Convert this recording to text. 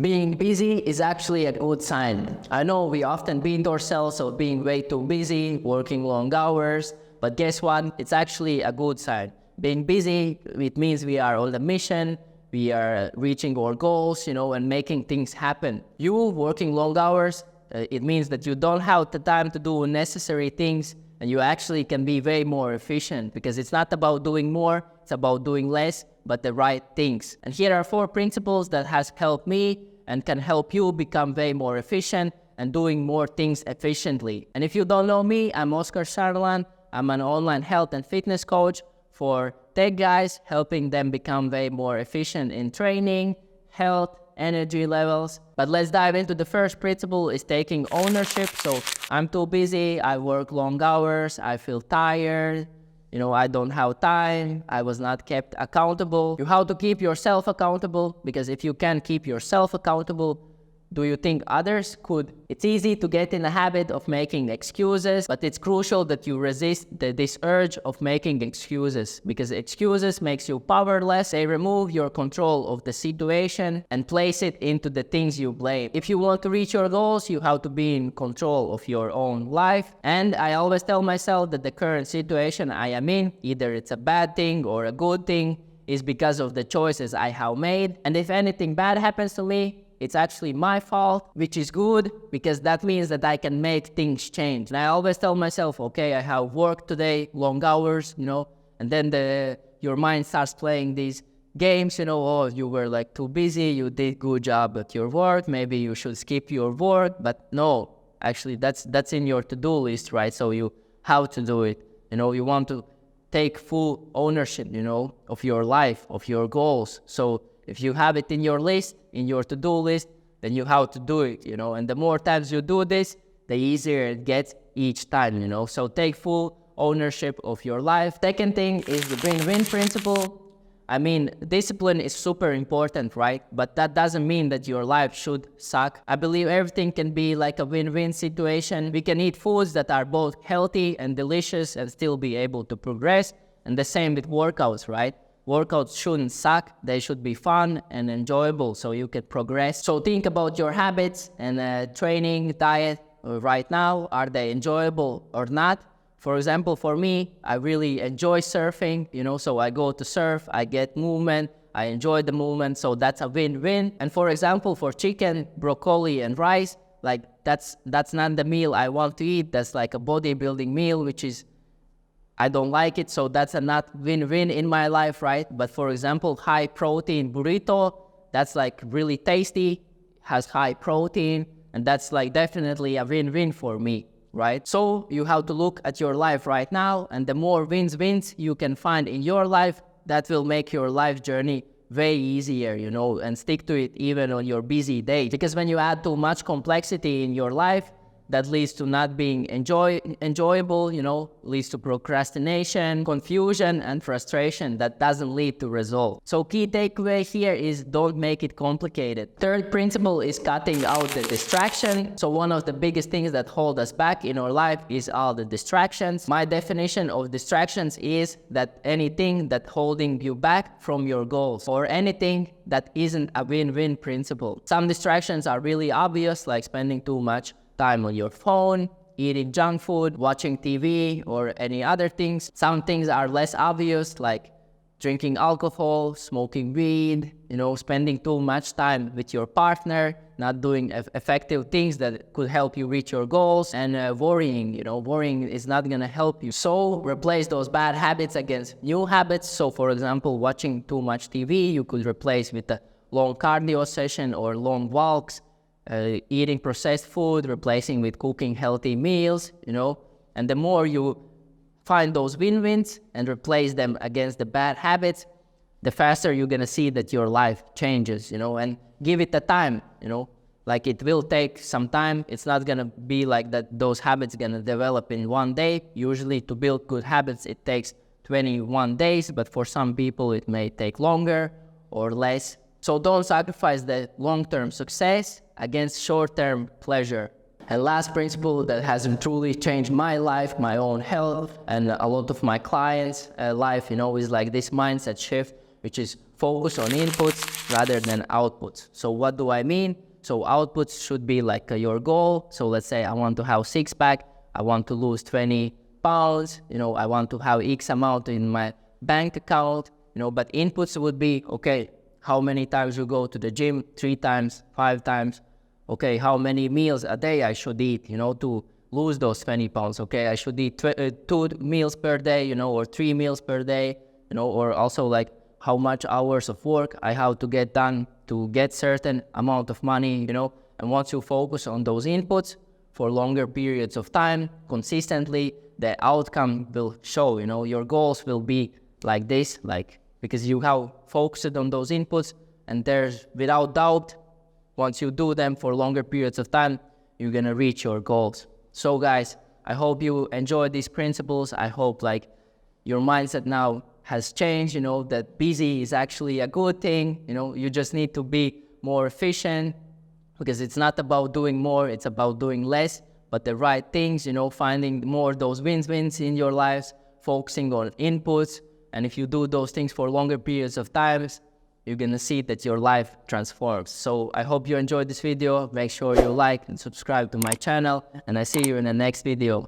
Being busy is actually a good sign. I know we often beat ourselves of being way too busy, working long hours, but guess what? It's actually a good sign. Being busy, it means we are on a mission, we are reaching our goals, and making things happen. You working long hours, it means that you don't have the time to do necessary things, and you actually can be way more efficient, because it's not about doing more, it's about doing less, but the right things. And here are 4 principles that has helped me and can help you become way more efficient and doing more things efficiently. And if you don't know me, I'm Oscar Sarlan. I'm an online health and fitness coach for tech guys, helping them become way more efficient in training, health, energy levels. But let's dive into the first principle, is taking ownership. So I'm too busy, I work long hours, I feel tired, I don't have time, I was not kept accountable. You have to keep yourself accountable, because if you can't keep yourself accountable, do you think others could? It's easy to get in the habit of making excuses, but it's crucial that you resist this urge of making excuses, because excuses makes you powerless. They remove your control of the situation and place it into the things you blame. If you want to reach your goals, you have to be in control of your own life. And I always tell myself that the current situation I am in, either it's a bad thing or a good thing, is because of the choices I have made. And if anything bad happens to me, it's actually my fault, which is good, because that means that I can make things change. And I always tell myself, okay, I have work today, long hours, and then your mind starts playing these games, oh, you were like too busy, you did good job at your work, maybe you should skip your work. But no, actually that's in your to-do list, right? So you have to do it. You want to take full ownership, of your life, of your goals. So if you have it in your list, in your to-do list, then you have to do it, and the more times you do this, the easier it gets each time, So take full ownership of your life. Second thing is the win-win principle. I mean, discipline is super important, right? But that doesn't mean that your life should suck. I believe everything can be like a win-win situation. We can eat foods that are both healthy and delicious and still be able to progress. And the same with workouts, right? Workouts shouldn't suck, they should be fun and enjoyable so you can progress. So think about your habits and training, diet right now. Are they enjoyable or not? For example, for me, I really enjoy surfing, so I go to surf, I get movement, I enjoy the movement, so that's a win-win. And for example, for chicken, broccoli, and rice, like that's not the meal I want to eat. That's like a bodybuilding meal, which is I don't like it, so that's a not win-win in my life, right? But for example, high protein burrito, that's like really tasty, has high protein, and that's like definitely a win-win for me, right? So you have to look at your life right now, and the more wins you can find in your life, that will make your life journey way easier, and stick to it even on your busy days. Because when you add too much complexity in your life, that leads to not being enjoyable, leads to procrastination, confusion, and frustration that doesn't lead to results. So key takeaway here is don't make it complicated. Third principle is cutting out the distraction. So one of the biggest things that hold us back in our life is all the distractions. My definition of distractions is that anything that holding you back from your goals, or anything that isn't a win-win principle. Some distractions are really obvious, like spending too much time on your phone, eating junk food, watching TV, or any other things. Some things are less obvious, like drinking alcohol, smoking weed, spending too much time with your partner, not doing effective things that could help you reach your goals, and worrying. Worrying is not gonna help you. So replace those bad habits against new habits. So for example, watching too much TV, you could replace with a long cardio session or long walks. Eating processed food, replacing with cooking healthy meals, and the more you find those win-wins and replace them against the bad habits, the faster you're gonna see that your life changes, and give it the time, like it will take some time. It's not gonna be like that those habits gonna develop in one day. Usually to build good habits, it takes 21 days, but for some people it may take longer or less. So don't sacrifice the long-term success against short-term pleasure. And last principle that has truly changed my life, my own health, and a lot of my clients' life, is like this mindset shift, which is focus on inputs rather than outputs. So what do I mean? So outputs should be like your goal. So let's say I want to have six-pack, I want to lose 20 pounds, I want to have X amount in my bank account, but inputs would be, okay, how many times you go to the gym? 3 times, 5 times. Okay, how many meals a day I should eat, to lose those 20 pounds. Okay, I should eat 2 meals per day, or 3 meals per day, or also like how much hours of work I have to get done to get certain amount of money, and once you focus on those inputs for longer periods of time, consistently, the outcome will show, your goals will be like this, because you have focused on those inputs, and there's, without doubt, once you do them for longer periods of time, you're gonna reach your goals. So guys, I hope you enjoyed these principles. I hope your mindset now has changed, that busy is actually a good thing. You just need to be more efficient, because it's not about doing more, it's about doing less, but the right things, finding more those wins in your lives, focusing on inputs. And if you do those things for longer periods of times, you're gonna see that your life transforms. So I hope you enjoyed this video. Make sure you like and subscribe to my channel, and I see you in the next video.